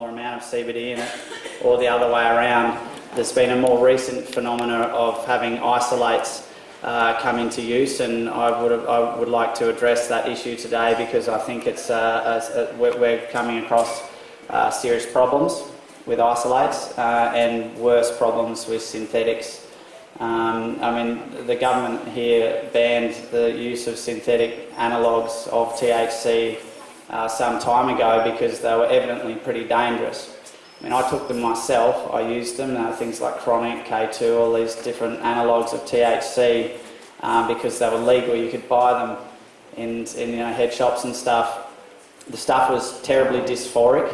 amount of CBD in it, or the other way around. There's been a more recent phenomena of having isolates come into use, and I would like to address that issue today because I think it's we're coming across serious problems with isolates and worse problems with synthetics. I mean, the government here banned the use of synthetic analogues of THC some time ago because they were evidently pretty dangerous. I mean, I took them myself, I used them, things like KroniK, K2, all these different analogues of THC because they were legal. You could buy them in head shops and stuff. The stuff was terribly dysphoric.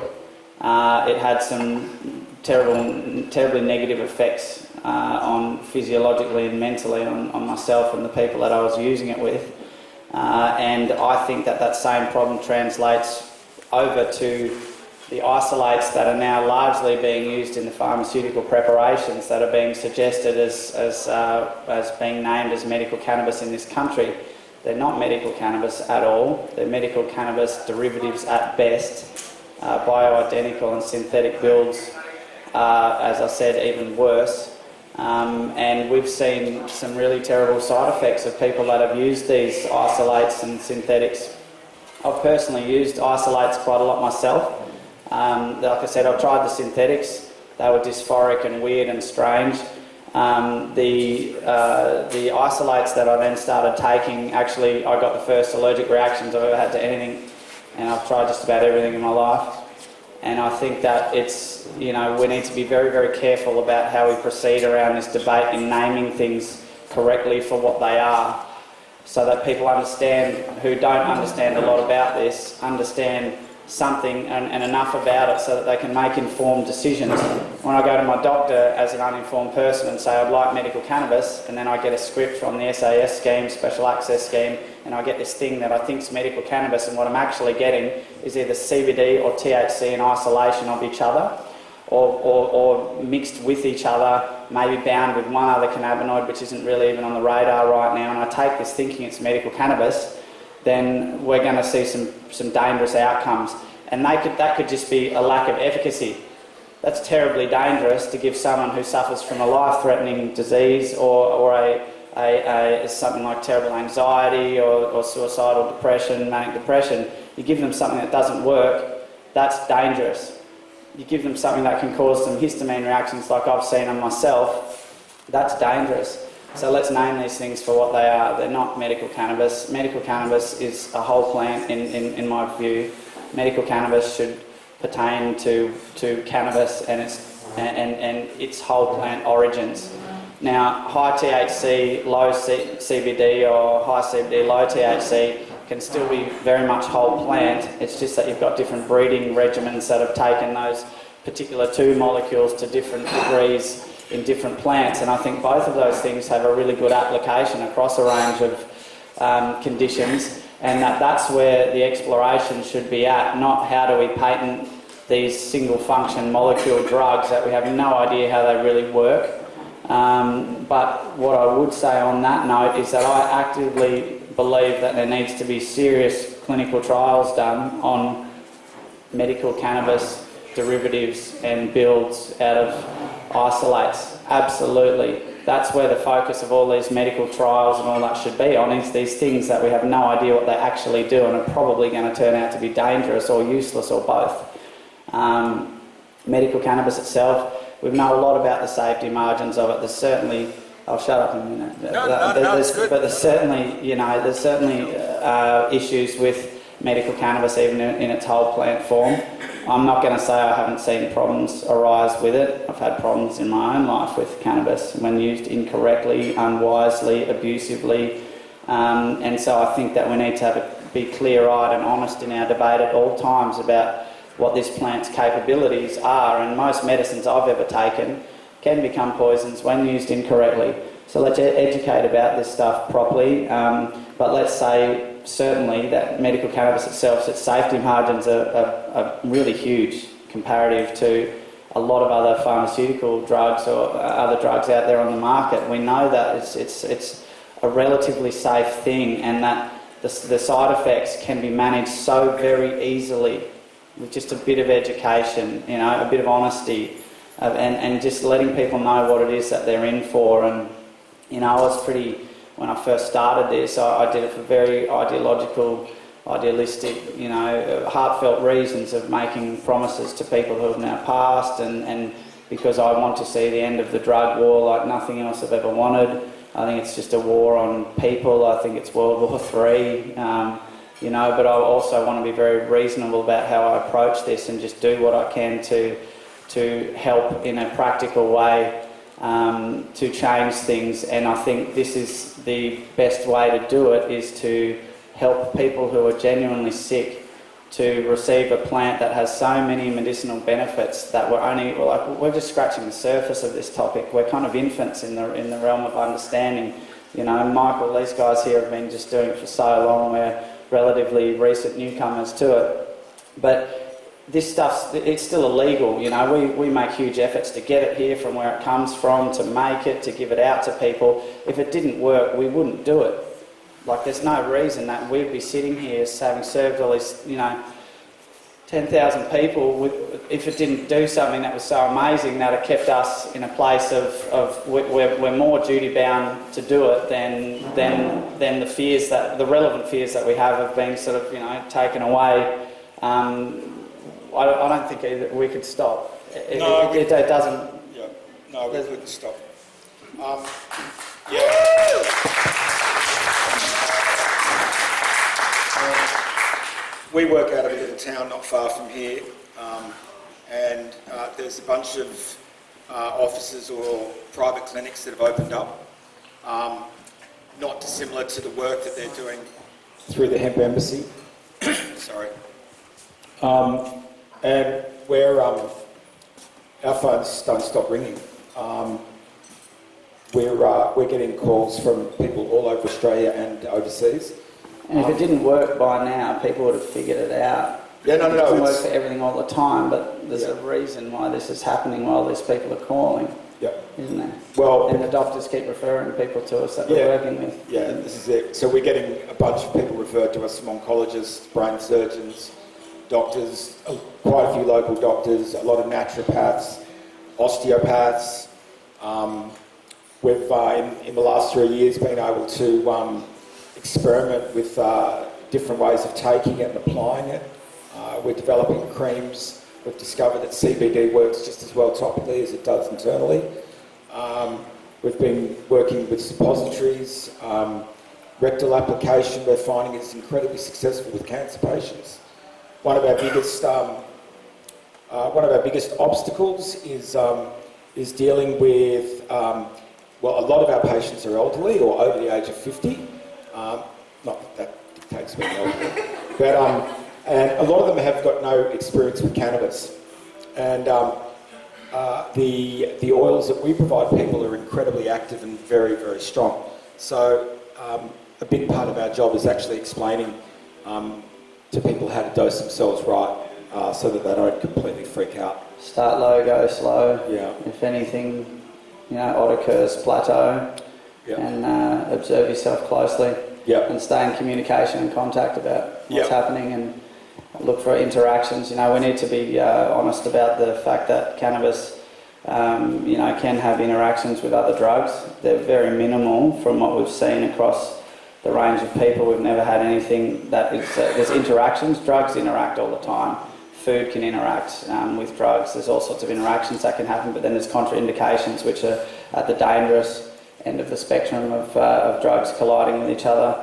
It had some terribly negative effects on physiologically and mentally on myself and the people that I was using it with. And I think that same problem translates over to the isolates that are now largely being used in the pharmaceutical preparations that are being suggested as being named as medical cannabis in this country. They're not medical cannabis at all. They're medical cannabis derivatives at best, bioidentical and synthetic builds, as I said, even worse. And we've seen some really terrible side effects of people that have used these isolates and synthetics. I've personally used isolates quite a lot myself. Like I said, I've tried the synthetics. They were dysphoric and weird and strange. The isolates that I then started taking, actually I got the first allergic reactions I've ever had to anything, and I've tried just about everything in my life. And I think that it's, we need to be very, very careful about how we proceed around this debate in naming things correctly for what they are, so that people understand, who don't understand a lot about this, understand something and enough about it so that they can make informed decisions. When I go to my doctor as an uninformed person and say I'd like medical cannabis, and then I get a script from the SAS scheme, Special Access Scheme, and I get this thing that I think is medical cannabis, and what I'm actually getting is either CBD or THC in isolation of each other, or mixed with each other, maybe bound with one other cannabinoid which isn't really even on the radar right now, and I take this thinking it's medical cannabis, then we're going to see some dangerous outcomes. And that could just be a lack of efficacy. That's terribly dangerous to give someone who suffers from a life-threatening disease or something like terrible anxiety or suicidal depression, manic depression. You give them something that doesn't work, that's dangerous. You give them something that can cause some histamine reactions like I've seen on myself, that's dangerous. So let's name these things for what they are. They're not medical cannabis. Medical cannabis is a whole plant in my view. Medical cannabis should pertain to cannabis and its whole plant origins. Now, high THC, low CBD, or high CBD, low THC can still be very much whole plant. It's just that you've got different breeding regimens that have taken those particular two molecules to different degrees in different plants, and I think both of those things have a really good application across a range of conditions, and that's where the exploration should be at, not how do we patent these single function molecule drugs that we have no idea how they really work. But what I would say on that note is that I actively believe that there needs to be serious clinical trials done on medical cannabis derivatives and builds out of isolates. Absolutely. That's where the focus of all these medical trials and all that should be on, is these things that we have no idea what they actually do and are probably going to turn out to be dangerous or useless or both. Medical cannabis itself, we know a lot about the safety margins of it. There's certainly, I'll shut up in a minute. But there's certainly, there's certainly issues with medical cannabis even in its whole plant form. I'm not going to say I haven't seen problems arise with it. I've had problems in my own life with cannabis when used incorrectly, unwisely, abusively, and so I think that we need to be clear-eyed and honest in our debate at all times about what this plant's capabilities are, and most medicines I've ever taken can become poisons when used incorrectly. So let's educate about this stuff properly, but let's say certainly that medical cannabis itself, its safety margins are really huge comparative to a lot of other pharmaceutical drugs or other drugs out there on the market. We know that it's a relatively safe thing, and that the side effects can be managed so very easily with just a bit of education, you know, a bit of honesty, and just letting people know what it is that they're in for. And, you know, I was when I first started this, I did it for very idealistic, you know, heartfelt reasons of making promises to people who have now passed, and because I want to see the end of the drug war like nothing else I've ever wanted. I think it's just a war on people. I think it's World War III, you know, but I also want to be very reasonable about how I approach this and just do what I can to help in a practical way to change things. And I think this is the best way to do it, is to help people who are genuinely sick to receive a plant that has so many medicinal benefits that we're just scratching the surface of this topic. We're kind of infants in the realm of understanding. You know, Michael, these guys here have been just doing it for so long. We're relatively recent newcomers to it. But this stuff, it's still illegal. You know, we make huge efforts to get it here from where it comes from, to make it, to give it out to people. If it didn't work, we wouldn't do it. Like, there's no reason that we'd be sitting here having served all these, you know, 10,000 people if it didn't do something that was so amazing that it kept us in a place of we're more duty bound to do it than the relevant fears that we have of being sort of, you know, taken away. I don't think either we could stop. It doesn't. Yeah, no, we couldn't stop. We work out of a little town not far from here, and there's a bunch of offices or private clinics that have opened up, not dissimilar to the work that they're doing through the Hemp Embassy. Sorry. And our phones don't stop ringing. We're getting calls from people all over Australia and overseas. And if it didn't work by now, people would have figured it out. Yeah, no. It doesn't work for everything all the time, but there's a reason why this is happening while these people are calling, isn't there? Well, and the doctors keep referring people to us that we're working with. Yeah, this is it. So we're getting a bunch of people referred to us from oncologists, brain surgeons, doctors, quite a few local doctors, a lot of naturopaths, osteopaths. We've, in the last 3 years, been able to experiment with different ways of taking it and applying it. We're developing creams. We've discovered that CBD works just as well topically as it does internally. We've been working with suppositories. Rectal application, we're finding it's incredibly successful with cancer patients. One of our biggest obstacles is dealing with, a lot of our patients are elderly or over the age of 50. Not that that dictates being elderly, but and a lot of them have got no experience with cannabis, and the oils that we provide people are incredibly active and very, very strong. So a big part of our job is actually explaining to people how to dose themselves right, so that they don't completely freak out. Start low, go slow. Yeah. If anything, you know, occurs, plateau, and observe yourself closely. And stay in communication and contact about what's happening, and look for interactions. You know, we need to be honest about the fact that cannabis, you know, can have interactions with other drugs. They're very minimal from what we've seen across the range of people. We've never had anything that is, there's interactions. Drugs interact all the time. Food can interact with drugs. There's all sorts of interactions that can happen, but then there's contraindications, which are at the dangerous end of the spectrum of drugs colliding with each other.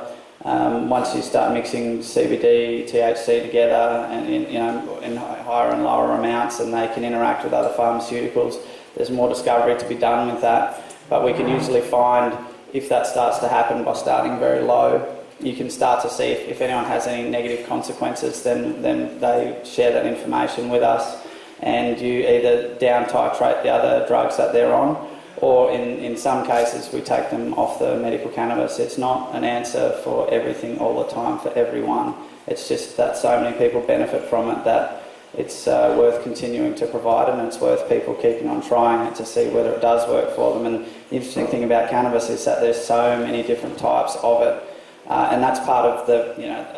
Once you start mixing CBD, THC together, and in higher and lower amounts, and they can interact with other pharmaceuticals, there's more discovery to be done with that. But we can usually find, if that starts to happen by starting very low, you can start to see if anyone has any negative consequences, then they share that information with us, and you either down titrate the other drugs that they're on, or in some cases we take them off the medical cannabis. It's not an answer for everything all the time for everyone. It's just that so many people benefit from it that it's worth continuing to provide it, and it's worth people keeping on trying it to see whether it does work for them. And the interesting thing about cannabis is that there's so many different types of it. And that's part of the,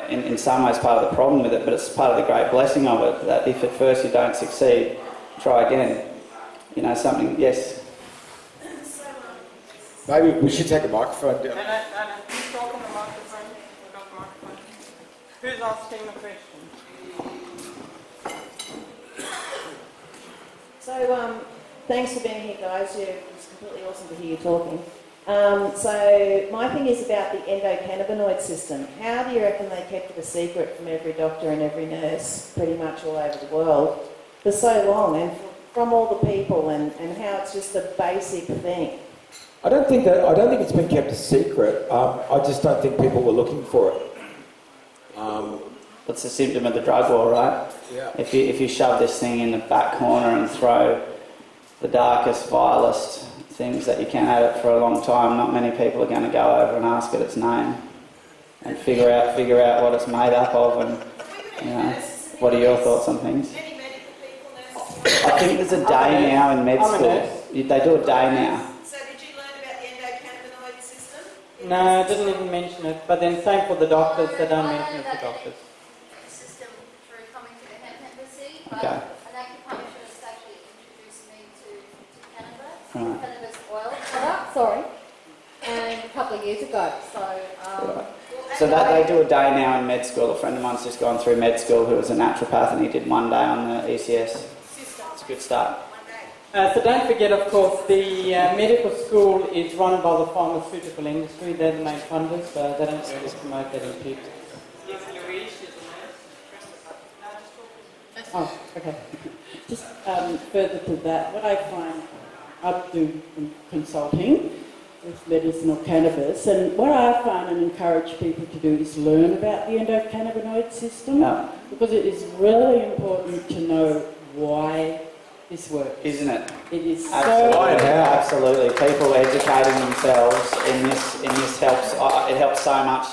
in some ways part of the problem with it, but it's part of the great blessing of it, that if at first you don't succeed, try again. Something, yes? Maybe we should take a microphone down. Anna, who's talking the microphone? We've got the microphone. Who's asking the question? So, thanks for being here, guys. It's completely awesome to hear you talking. So, my thing is about the endocannabinoid system. How do you reckon they kept it a secret from every doctor and every nurse, pretty much all over the world, for so long, and from all the people, and how it's just a basic thing? I don't think it's been kept a secret. I just don't think people were looking for it. That's a symptom of the drug war, right? Yeah. If you shove this thing in the back corner and throw the darkest, vilest things that you can at it for a long time, not many people are going to go over and ask it its name and figure out what it's made up of, and what are your thoughts on things? I think there's a day now in med school. They do a day now. So did you learn about the endocannabinoid system? No, I didn't even mention it. But then same for the doctors, they don't mention it for doctors. System through coming to the hemp embassy. Okay. An acupuncturist actually introduced me to cannabis, Right. cannabis oil product, and a couple of years ago. So that they do a day now in med school. A friend of mine's just gone through med school who was a naturopath, and he did one day on the ECS. It's a good start. So don't forget, of course, the medical school is run by the pharmaceutical industry. They're the main funders, so they don't really promote that in people. Oh, okay. Just further to that, what I find, I do consulting with medicinal cannabis, and what I find and encourage people to do is learn about the endocannabinoid system, because it is really important to know why this works. Isn't it? It is Absolutely. so... Absolutely. People educating themselves in this helps. It helps so much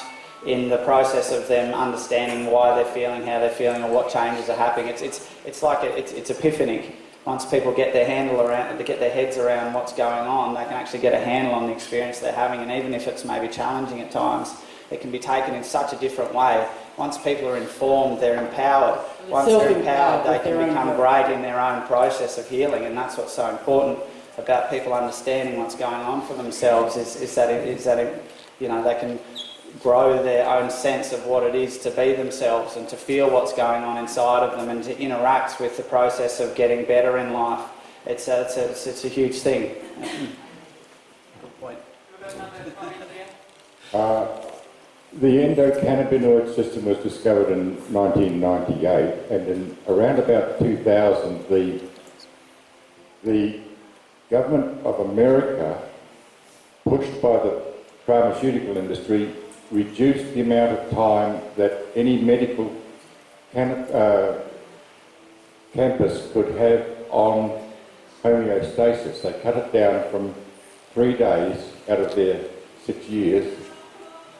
in the process of them understanding why they're feeling, how they're feeling, or what changes are happening. It's like it's epiphanic. Once people get their heads around what's going on, they can actually get a handle on the experience they're having, and even if it's maybe challenging at times, it can be taken in such a different way. Once people are informed, they're empowered. Once they're empowered, they can become great in their own process of healing, and that's what's so important about people understanding what's going on for themselves. Is that they can grow their own sense of what it is to be themselves and to feel what's going on inside of them and to interact with the process of getting better in life. It's a huge thing. Good point. The endocannabinoid system was discovered in 1998, and in around about 2000, the government of America, pushed by the pharmaceutical industry, reduced the amount of time that any medical campus could have on homeostasis. They cut it down from 3 days out of their 6 years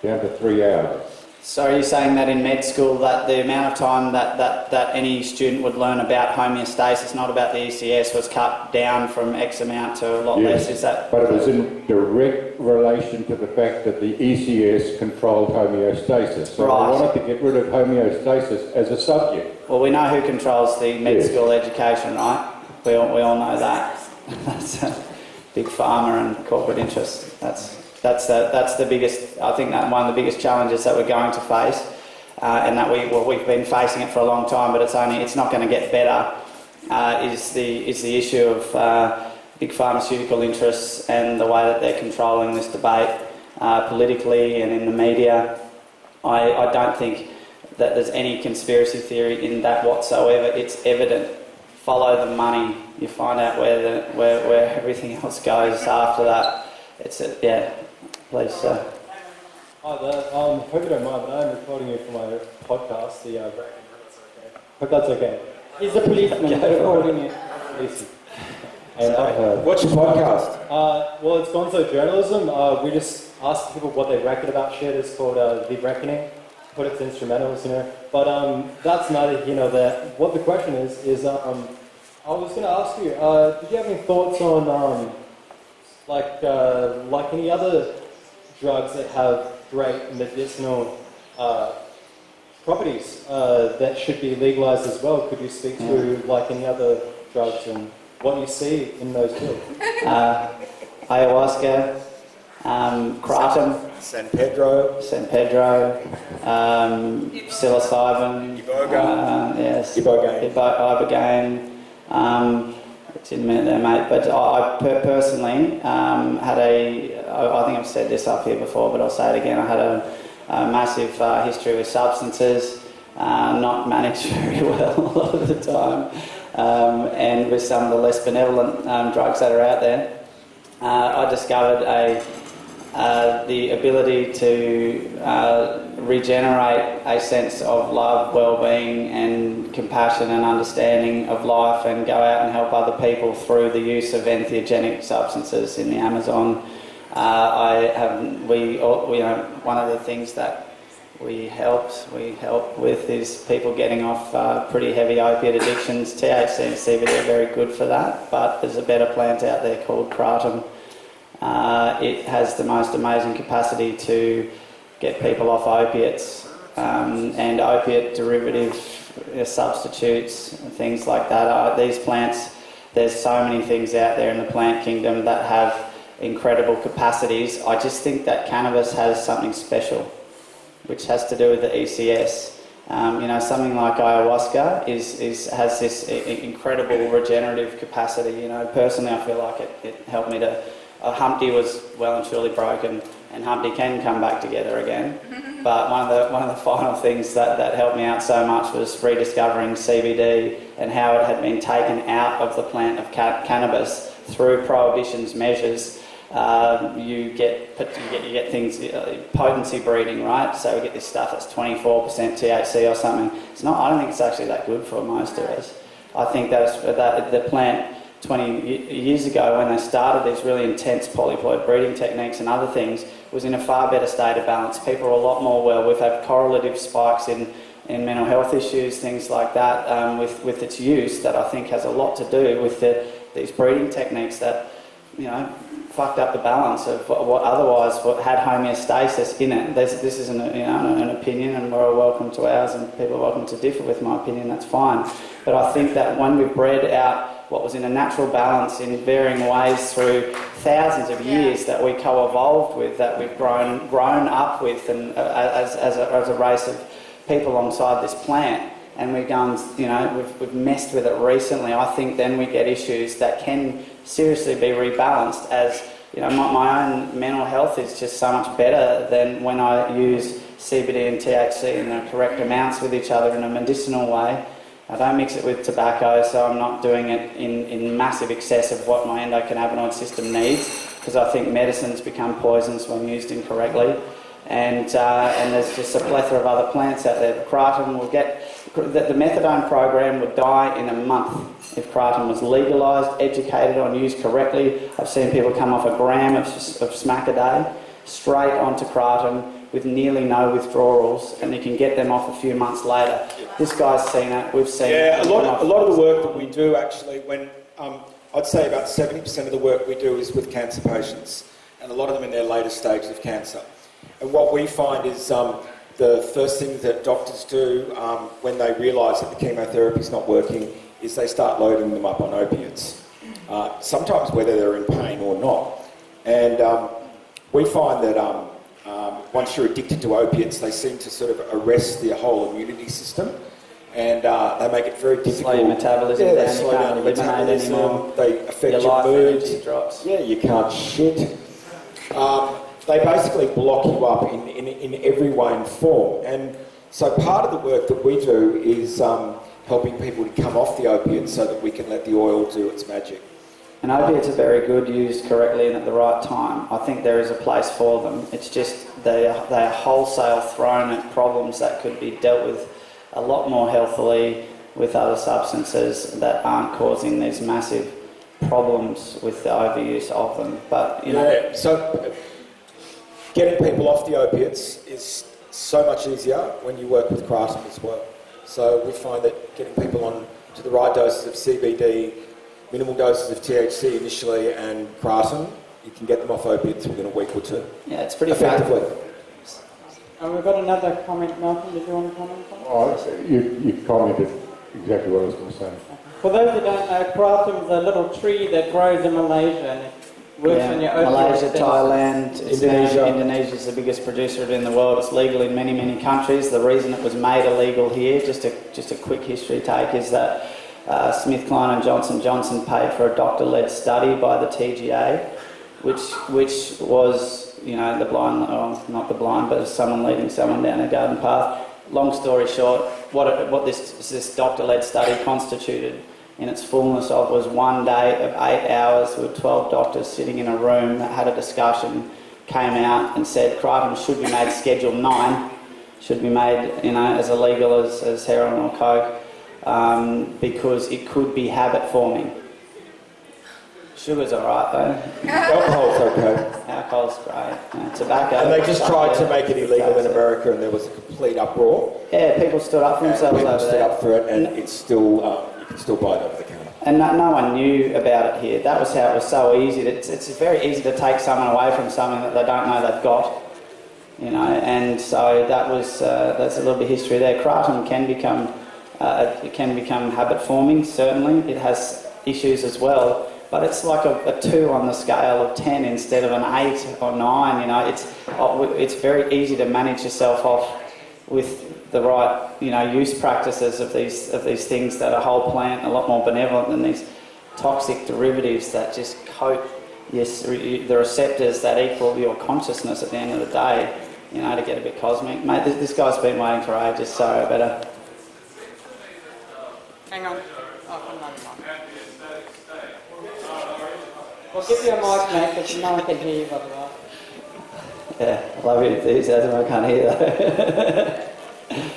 down to 3 hours. So are you saying that in med school that the amount of time that any student would learn about homeostasis, not about the ECS, was cut down from X amount to a lot less? Is that? But it was in direct relation to the fact that the ECS controlled homeostasis. So Right. they wanted to get rid of homeostasis as a subject. Well, we know who controls the med school education, right? We all know that. That's big pharma and corporate interests. That's the biggest. I think that one of the biggest challenges that we're going to face, and that we've been facing it for a long time, but it's not going to get better. Is the issue of big pharmaceutical interests and the way that they're controlling this debate politically and in the media. I don't think that there's any conspiracy theory in that whatsoever. It's evident. Follow the money. You find out where everything else goes after that. Please, sir. Hi there. Hope you don't mind, but I'm recording you for my podcast, the Hope that's okay. He's a policeman, recording it. And What's your podcast? well, it's Gonzo Journalism. We just ask people what they reckon about shit. It's called The Reckoning. Put it to instrumentals, But that's neither here nor there. What the question is I was going to ask you, did you have any thoughts on like any other drugs that have great medicinal properties that should be legalised as well. Could you speak to like any other drugs and what you see in those fields? Ayahuasca, kratom, San Pedro, psilocybin, yes, ibogaine. It's in a minute there, mate. But I personally had I think I've said this up here before, but I'll say it again. I had a massive history with substances, not managed very well a lot of the time, and with some of the less benevolent drugs that are out there. I discovered the ability to regenerate a sense of love, well-being and compassion and understanding of life, and go out and help other people through the use of entheogenic substances in the Amazon. One of the things that we help with is people getting off pretty heavy opiate addictions. THC and CBD are very good for that, but there's a better plant out there called kratom. It has the most amazing capacity to get people off opiates and opiate derivative substitutes, things like that. These plants, there's so many things out there in the plant kingdom that have incredible capacities. I just think that cannabis has something special, which has to do with the ECS. Something like ayahuasca has this incredible regenerative capacity. Personally, I feel like it helped me to. Humpty was well and truly broken, and Humpty can come back together again. But one of the final things that helped me out so much was rediscovering CBD and how it had been taken out of the plant of cannabis through prohibition's measures. You get things, potency breeding, right? So we get this stuff that's 24% THC or something. I don't think it's actually that good for most of us. I think that the plant 20 years ago, when they started these really intense polyploid breeding techniques and other things, was in a far better state of balance. People are a lot more well. We've had correlative spikes in mental health issues, things like that, with its use, that I think has a lot to do with these breeding techniques that, fucked up the balance of what otherwise had homeostasis in it. This is an opinion, and we're all welcome to ours, and people are welcome to differ with my opinion, that's fine. But I think that when we've bred out what was in a natural balance in varying ways through thousands of years that we co-evolved with, that we've grown up with, and as a race of people alongside this plant, and we've gone, we've messed with it recently, I think then we get issues that can seriously be rebalanced. As my own mental health is just so much better than when I use CBD and THC in the correct amounts with each other in a medicinal way. I don't mix it with tobacco, so I'm not doing it in massive excess of what my endocannabinoid system needs, because I think medicines become poisons when used incorrectly. And there's just a plethora of other plants out there. Kratom will the methadone program would die in a month if kratom was legalised, educated on, used correctly. I've seen people come off a gram of smack a day straight onto kratom with nearly no withdrawals, and you can get them off a few months later. This guy's seen it, we've seen it. Yeah, a lot of the work that we do actually, I'd say about 70% of the work we do is with cancer patients, and a lot of them in their later stages of cancer. And what we find is the first thing that doctors do when they realise that the chemotherapy is not working is they start loading them up on opiates, sometimes whether they're in pain or not. And we find that once you're addicted to opiates, they seem to sort of arrest the whole immunity system, and they make it very difficult. Slow your metabolism down, they slow down your metabolism anymore. They affect your mood. Drops. Yeah, you can't shit. They basically block you up in every way and form. And so part of the work that we do is helping people to come off the opiates so that we can let the oil do its magic. And opiates are very good used correctly and at the right time. I think there is a place for them. It's just they are wholesale thrown at problems that could be dealt with a lot more healthily with other substances that aren't causing these massive problems with the overuse of them. But so getting people off the opiates is so much easier when you work with kratom as well. So we find that getting people on to the right doses of CBD, minimal doses of THC initially, and kratom, you can get them off opiates within a week or two. Yeah, it's pretty effectively. We've got another comment. Malcolm, did you want to comment on it? Oh, you commented exactly what I was going to say. For those who don't know, kratom is a little tree that grows in Malaysia and it works on your opioid Malaysia, things. Thailand, Indonesia is the biggest producer of it in the world. It's legal in many, many countries. The reason it was made illegal here, just a quick history take, is that SmithKline and Johnson paid for a doctor-led study by the TGA, which was, the blind, not the blind, but someone leading someone down a garden path. Long story short, what this doctor-led study constituted in its fullness of was 1 day of 8 hours with 12 doctors sitting in a room that had a discussion, came out and said kratom should be made Schedule 9, should be made, as illegal as heroin or coke, because it could be habit forming. Sugar's alright though. Alcohol's okay. Alcohol's great. Tobacco. And they just tried to make it illegal in America, and there was a complete uproar. Yeah, people stood up for themselves People over stood there. up for it, and it's still you can still buy it over the counter. And no one knew about it here. That was how it was so easy. It's very easy to take someone away from something that they don't know they've got. And so that's a little bit of history there. Kratom can become habit forming. Certainly, it has issues as well. But it's like a 2 on the scale of 10 instead of an 8 or 9. It's very easy to manage yourself off with the right use practices of these things that are whole plant, a lot more benevolent than these toxic derivatives that just coat the receptors that equal your consciousness at the end of the day. To get a bit cosmic, mate. This guy's been waiting for ages. Sorry, I better. Hang on. We'll give you a mic, mate, but no one can hear you otherwise. Yeah, I love your enthusiasm. I can't hear that.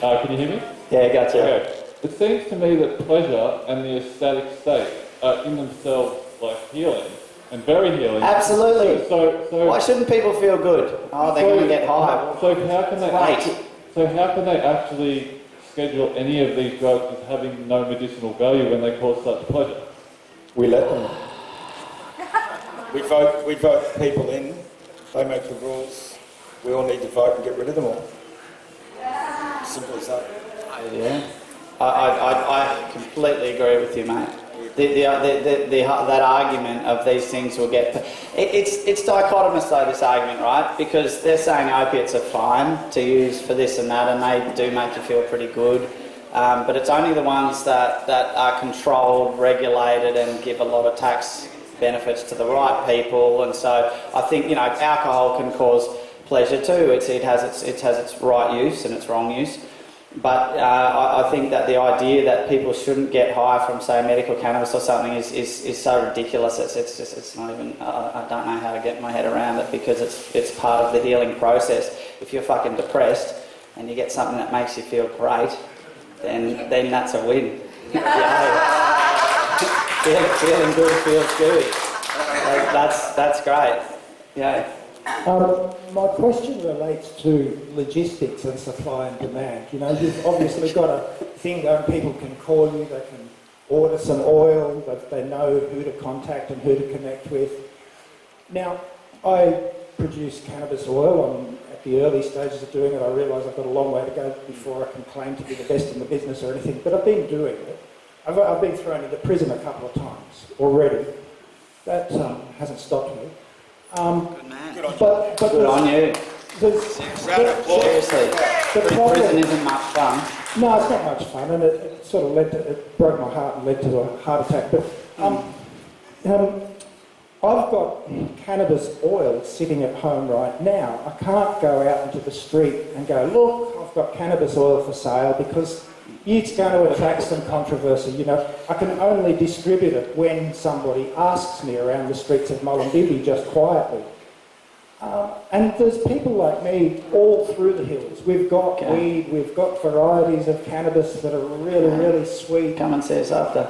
Can you hear me? Yeah, gotcha. Okay. It seems to me that pleasure and the ecstatic state are in themselves like healing, and very healing. Absolutely. So why shouldn't people feel good? Oh, they're going to get high. So how can they? Wait. So how can they actually schedule any of these drugs as having no medicinal value when they cause such pleasure? We let them. We vote people in. They make the rules. We all need to vote and get rid of them all. Simple as that. Yeah, I completely agree with you, mate. That argument of these things will get... It's dichotomous though, this argument, right? Because they're saying opiates are fine to use for this and that, and they do make you feel pretty good. But it's only the ones that are controlled, regulated, and give a lot of tax benefits to the right people. And so I think, alcohol can cause pleasure too. It has its right use and its wrong use. But I think that the idea that people shouldn't get high from, say, medical cannabis or something is so ridiculous. It's not even... I don't know how to get my head around it, because it's part of the healing process. If you're fucking depressed and you get something that makes you feel great, then that's a win. Feeling good feels good. That's great. Yeah. My question relates to logistics and supply and demand. You've obviously got a thing going, people can call you, they can order some oil, they know who to contact and who to connect with. Now, I produce cannabis oil. I'm at the early stages of doing it. I realise I've got a long way to go before I can claim to be the best in the business or anything, but I've been doing it. I've been thrown into prison a couple of times already. That hasn't stopped me. Good man. But Good on you. Seriously. Prison isn't much fun. No, it's not much fun, and it sort of it broke my heart and led to a heart attack. But I've got cannabis oil sitting at home right now. I can't go out into the street and go, look, I've got cannabis oil for sale, because it's going to attract some controversy. I can only distribute it when somebody asks me around the streets of Mullumbimby just quietly. And there's people like me all through the hills. We've got weed, we've got varieties of cannabis that are really, really sweet. Come and see us after.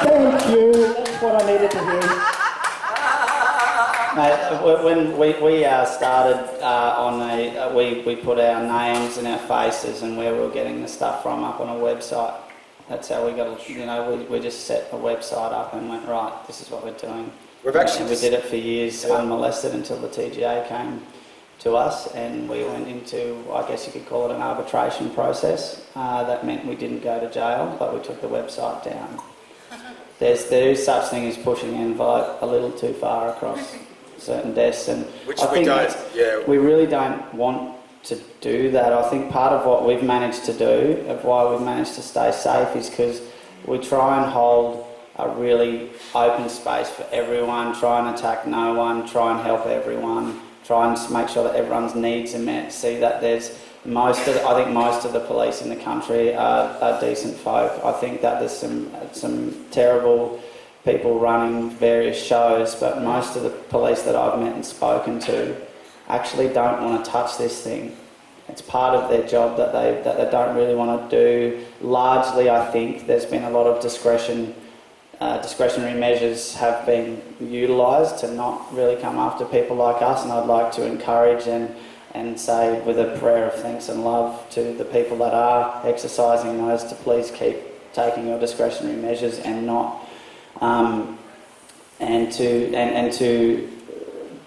Thank you. That's what I needed to hear. Mate, when we started we put our names and our faces and where we were getting the stuff from up on a website. That's how we got, we just set a website up and went, right, this is what we're doing. We've actually and we did it for years, unmolested, until the TGA came to us, and we went into, I guess you could call it an arbitration process. That meant we didn't go to jail, but we took the website down. There is such thing as pushing the envelope a little too far across certain desks, and Which I we think don't, yeah. we really don't want to do that. I think part of what we've managed to do, of why we've managed to stay safe, is because we try and hold a really open space for everyone, try and attack no one, try and help everyone, try and make sure that everyone's needs are met. See that there's I think most of the police in the country are decent folk. I think that there's some terrible people running various shows, but most of the police that I've met and spoken to actually don't want to touch this thing. It's part of their job that they don't really want to do. Largely, I think there's been a lot of discretionary measures have been utilised to not really come after people like us, and I'd like to encourage and say with a prayer of thanks and love to the people that are exercising those to please keep taking your discretionary measures and not and to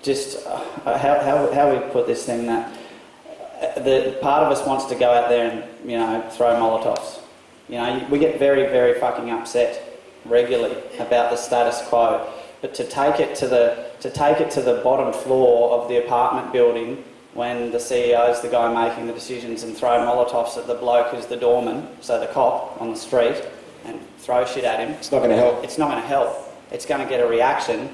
just how we put this thing, that the part of us wants to go out there and throw Molotovs. We get very, very fucking upset regularly about the status quo, but to take it to the bottom floor of the apartment building when the CEO's the guy making the decisions and throw Molotovs at the bloke who's the doorman, so the cop on the street, and throw shit at him. It's not going to help. It's not going to help. It's going to get a reaction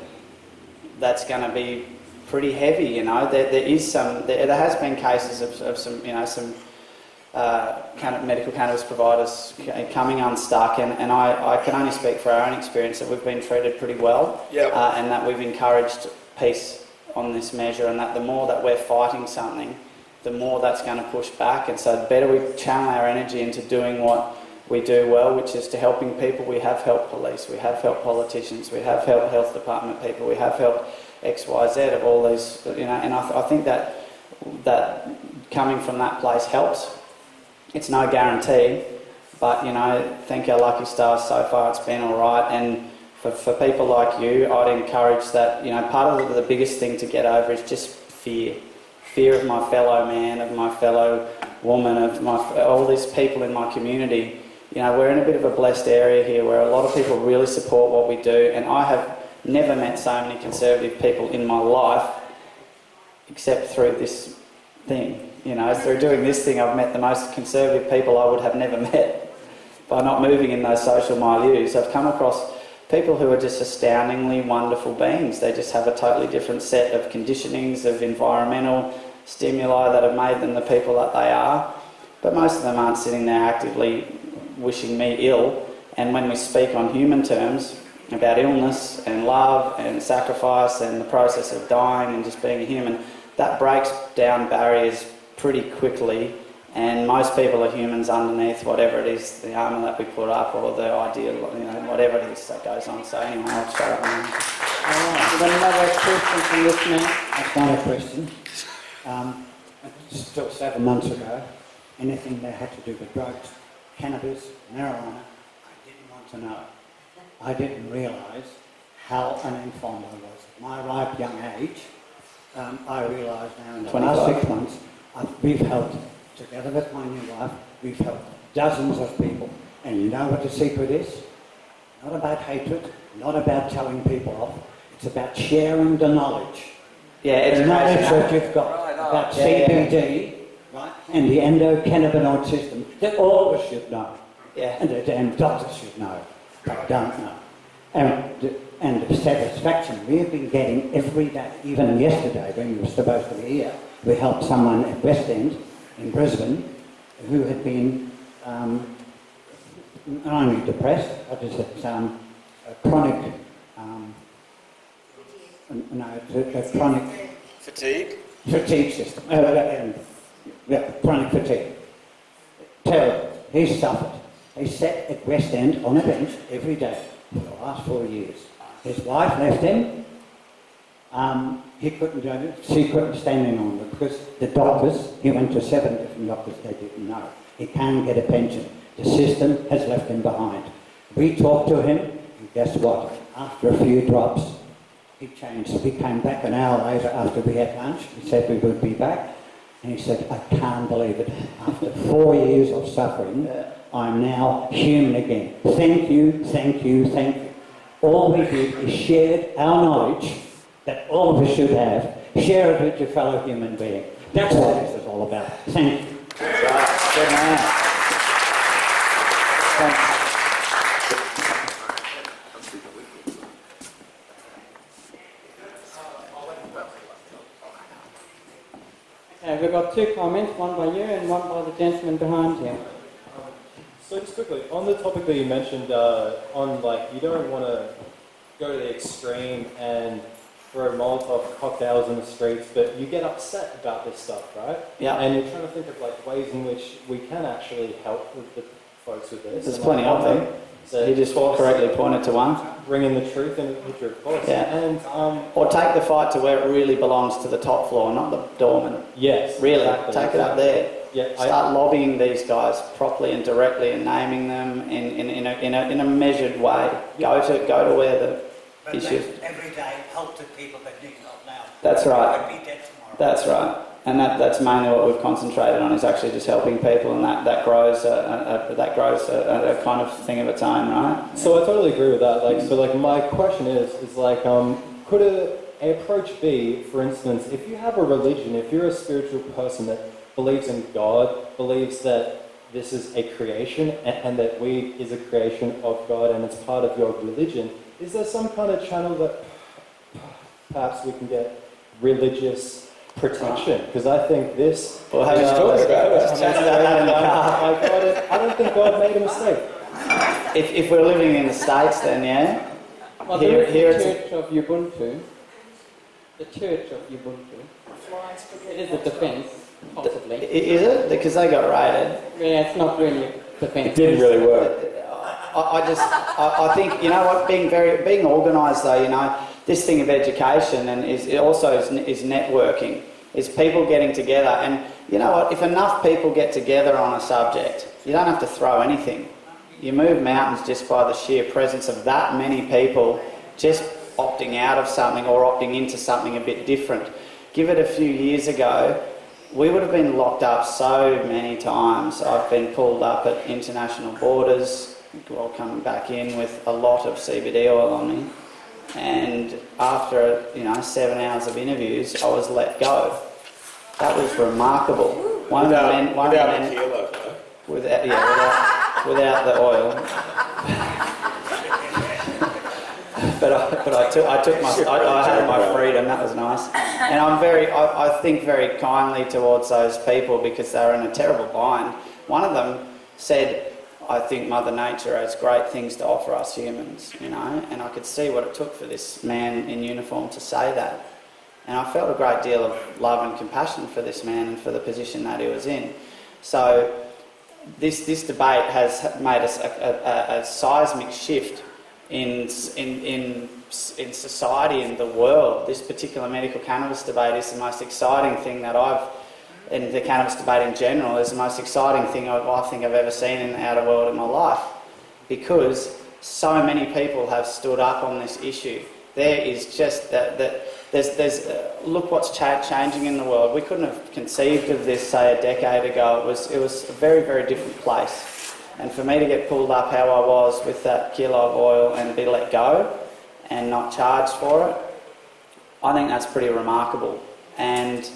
that's going to be pretty heavy. There has been cases of some medical cannabis providers coming unstuck, and I can only speak for our own experience that we've been treated pretty well, yep. And that we've encouraged peace on this measure, and that the more that we're fighting something, the more that's going to push back. And so the better we channel our energy into doing what we do well, which is to helping people. We have helped police, we have helped politicians, we have helped health department people, we have helped XYZ of all these, and I think that coming from that place helps. It's no guarantee, but thank our lucky stars so far it's been all right. And for people like you, I'd encourage that, part of the biggest thing to get over is just fear of my fellow man, of my fellow woman, of all these people in my community. We're in a bit of a blessed area here where a lot of people really support what we do, and I have never met so many conservative people in my life except through this thing. Through doing this thing, I've met the most conservative people I would have never met by not moving in those social milieus. I've come across people who are just astoundingly wonderful beings. They just have a totally different set of conditionings, of environmental stimuli that have made them the people that they are. But most of them aren't sitting there actively wishing me ill. And when we speak on human terms about illness and love and sacrifice and the process of dying and just being a human, that breaks down barriers pretty quickly. And most people are humans underneath whatever it is, the armour that we put up or the ideal, whatever it is that goes on. So anyway, I'll shut up now. All right, we've got another question from this man. That's not a question. Still 7 months ago, anything that had to do with drugs, cannabis, marijuana, I didn't want to know. I didn't realise how uninformed I was. At my ripe young age, I realise now in the last 6 months, we've helped, together with my new wife, we've helped dozens of people. And you know what the secret is? Not about hatred, not about telling people off. It's about sharing the knowledge. Yeah, the knowledge that you've got about CBD, right, and the endocannabinoid system that all of us should know. Yeah. And the damn doctors should know, but don't know. And the satisfaction we've been getting every day, even yesterday when we were supposed to be here, we helped someone at West End in Brisbane who had been not only depressed, what is it, chronic, chronic fatigue system, chronic fatigue. Terrible. He suffered. He sat at West End on a bench every day for the last 4 years. His wife left him. He couldn't do it. She couldn't stand in on it because the doctors, he went to 7 different doctors, they didn't know. He can't get a pension. The system has left him behind. We talked to him, and guess what? After a few drops, He changed. He came back an hour later after we had lunch. He said we would be back. And he said, I can't believe it. After 4 years of suffering, I'm now human again. Thank you, thank you, thank you. All we did is shared our knowledge that all of us should have. Share it with your fellow human being. That's what this is all about. Thank you. That's right. Good man. Thanks. Okay, we've got 2 comments, one by you and one by the gentleman behind you. So just quickly, on the topic that you mentioned, on like, you don't want to go to the extreme and throw Molotov cocktails in the streets, but you get upset about this stuff, right? Yeah. And you're trying to think of like ways in which we can actually help with the folks with this. There's plenty of them. So you just correctly pointed to one. Bringing the truth into the picture, of course. Yeah. And, or take the fight to where it really belongs, to the top floor, not the doorman. Yes. Really, exactly, take it up there. Yeah, Start lobbying these guys properly and directly and naming them in a measured way. Go to where the issues. Every day, help the people that need help now. That's right. Could be dead tomorrow. That's right. And that's mainly what we've concentrated on, is actually just helping people, and that grows a kind of thing of its own, right? So I totally agree with that. Like, so like my question is like, could an approach be, for instance, if you have a religion, if you're a spiritual person that believes in God, believes that this is a creation and that weed is a creation of God and it's part of your religion, is there some kind of channel that perhaps we can get religious protection? Because I think this... Well, how you talking about it? I don't think God made a mistake. If we're living in the States, then yeah. Well, here the Church of Ubuntu. The Church of Ubuntu. It is a defence, possibly. Is it? Because they got raided. Yeah, it's not really a defence. It didn't really work. I think, you know what, being organised though, you know, this thing of education and is networking, is people getting together. And you know what, if enough people get together on a subject, you don't have to throw anything. You move mountains just by the sheer presence of that many people just opting out of something or opting into something a bit different. Give it a few years ago, we would have been locked up so many times. I've been pulled up at international borders while coming back in with a lot of CBD oil on me. And after 7 hours of interviews, I was let go. That was remarkable. Without the oil. I had my freedom. That was nice. And I think very kindly towards those people, because they were in a terrible bind. One of them said, I think Mother Nature has great things to offer us humans, you know, and I could see what it took for this man in uniform to say that. And I felt a great deal of love and compassion for this man and for the position that he was in. So this debate has made us a seismic shift in society and the world. This particular medical cannabis debate is the most exciting thing that and the cannabis debate in general is the most exciting thing I think I've ever seen in the outer world in my life, because so many people have stood up on this issue. There is just look what's changing in the world. We couldn't have conceived of this, say, a decade ago. It was a very, very different place. And for me to get pulled up how I was with that kilo of oil and be let go and not charged for it, I think that's pretty remarkable. And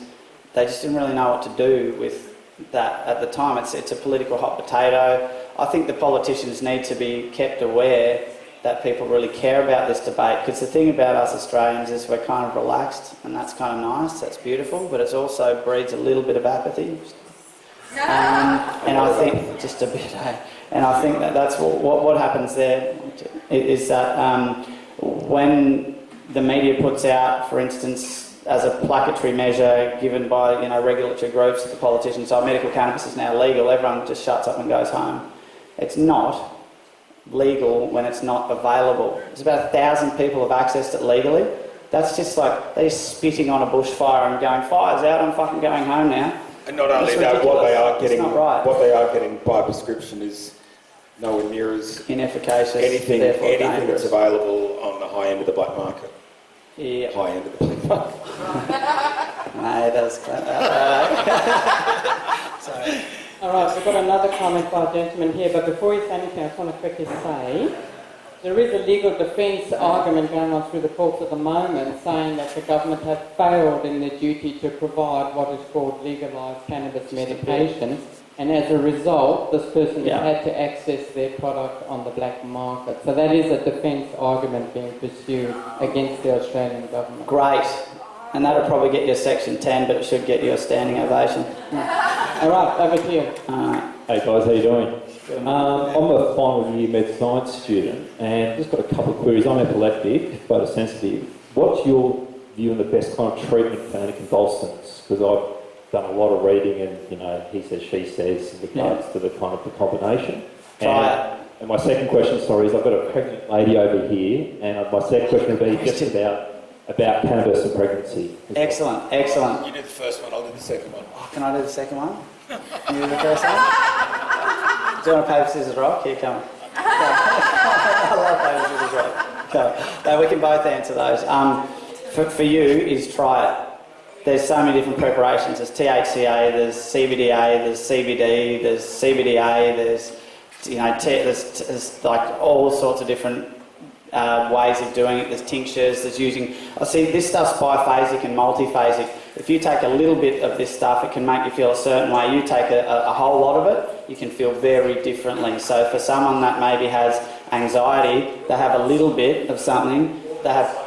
they just didn't really know what to do with that at the time. It's a political hot potato. I think the politicians need to be kept aware that people really care about this debate, because the thing about us Australians is we're kind of relaxed, and that's kind of nice, that's beautiful, but it also breeds a little bit of apathy. And I think, just a bit, and I think that's what happens there is that when the media puts out, for instance, as a placatory measure given by regulatory groups, the politicians, so medical cannabis is now legal, everyone just shuts up and goes home. It's not legal when it's not available. There's about 1,000 people have accessed it legally. That's just like they're spitting on a bushfire and going, fire's out, I'm fucking going home now. And not only that, what they are getting by prescription is nowhere near as inefficacious. Anything dangerous. that's available on the high end of the black market. Yeah. high end of the playbook. No, that's Sorry. All right, we've got another comment by a gentleman here, but before you say anything, I just want to quickly say there is a legal defence argument going on through the courts at the moment saying that the government have failed in their duty to provide what is called legalised cannabis medication, and as a result, this person has had to access their product on the black market. So that is a defence argument being pursued against the Australian government. Great. And that'll probably get you a Section 10, but it should get you a standing ovation. All right, over to you. Hey guys, how you doing? I'm a final year med science student and just got a couple of queries. I'm epileptic, photosensitive. What's your view on the best kind of treatment for anticonvulsants? Because I've done a lot of reading and, you know, he says, she says, in regards to the kind of the combination. Try it. And my second question, sorry, is I've got a pregnant lady over here, and my second question would be just about cannabis and pregnancy. Excellent, excellent. You do the first one, I'll do the second one. Oh, can I do the second one? You do the first one? Do you want a paper, scissors, rock? Here, come on. I love paper, scissors, rock. Okay. No, we can both answer those. For you, is try it. There's so many different preparations. There's THCA, there's CBDA, there's CBD, there's CBDA, there's, you know, there's like all sorts of different ways of doing it. There's tinctures, there's using... I see this stuff's biphasic and multiphasic. If you take a little bit of this stuff, it can make you feel a certain way. You take a whole lot of it, you can feel very differently. So for someone that maybe has anxiety, they have a little bit of something, they have...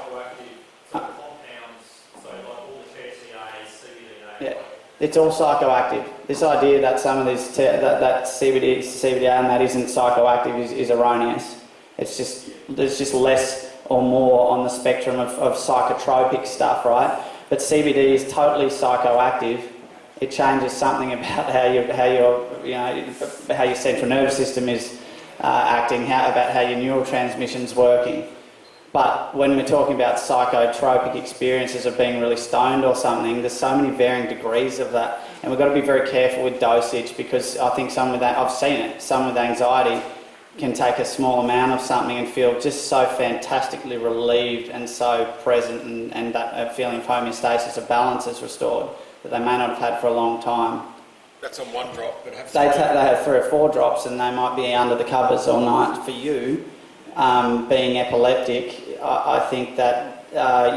Yeah, it's all psychoactive. This idea that some of these that CBDA and that isn't psychoactive is erroneous. It's just there's just less or more on the spectrum of psychotropic stuff, right? But CBD is totally psychoactive. It changes something about how your central nervous system is acting, about how your neurotransmission's working. But when we're talking about psychotropic experiences of being really stoned or something, there's so many varying degrees of that. And we've got to be very careful with dosage, because I think some with that, I've seen it, some with anxiety can take a small amount of something and feel just so fantastically relieved and so present, and that feeling of homeostasis, of balance is restored, that they may not have had for a long time. That's on one drop, but they have 3 or 4 drops and they might be under the covers all night. For you, being epileptic, I think that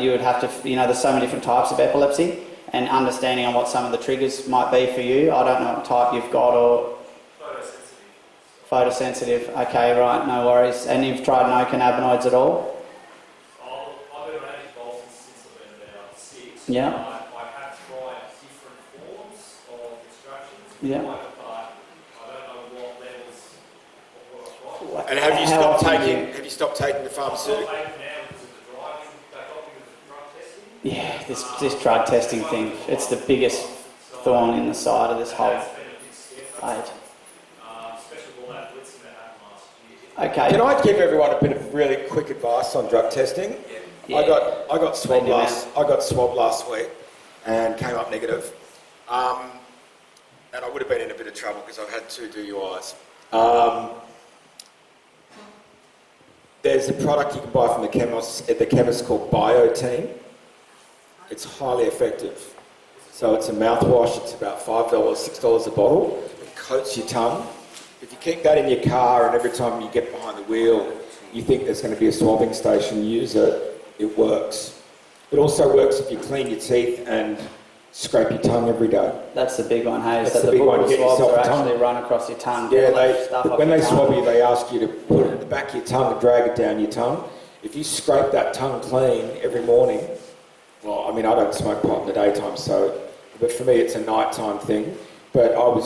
you would have to, there's so many different types of epilepsy, and understanding on what some of the triggers might be for you. I don't know what type you've got, or... Photosensitive. Okay, right, no worries. And you've tried no cannabinoids at all? I've been on anticonvulsants since I've been about 6. Yeah. I have tried different forms of extractions. Yeah. But I don't know what levels of what I've got. And have you stopped taking the pharmaceutical? I'm taking now because of the driving. They got me with the drug testing. Yeah, this drug testing thing, it's the biggest thorn in the side of this whole age. Okay. Can I give everyone a bit of really quick advice on drug testing? Yeah. I got swabbed last week and came up negative. And I would have been in a bit of trouble because I've had 2 DUIs. There's a product you can buy from the chemist called Biotine. It's highly effective. So it's a mouthwash. It's about $5, $6 a bottle. It coats your tongue. If you keep that in your car and every time you get behind the wheel you think there's going to be a swabbing station, use it, it works. It also works if you clean your teeth and scrape your tongue every day. That's the big one, hey? That's so the big one. Get swabs are actually run across your tongue. Yeah, when they swab you, they ask you to put it at the back of your tongue and drag it down your tongue. If you scrape that tongue clean every morning, well, I mean, I don't smoke pot in the daytime, but for me it's a nighttime thing. But I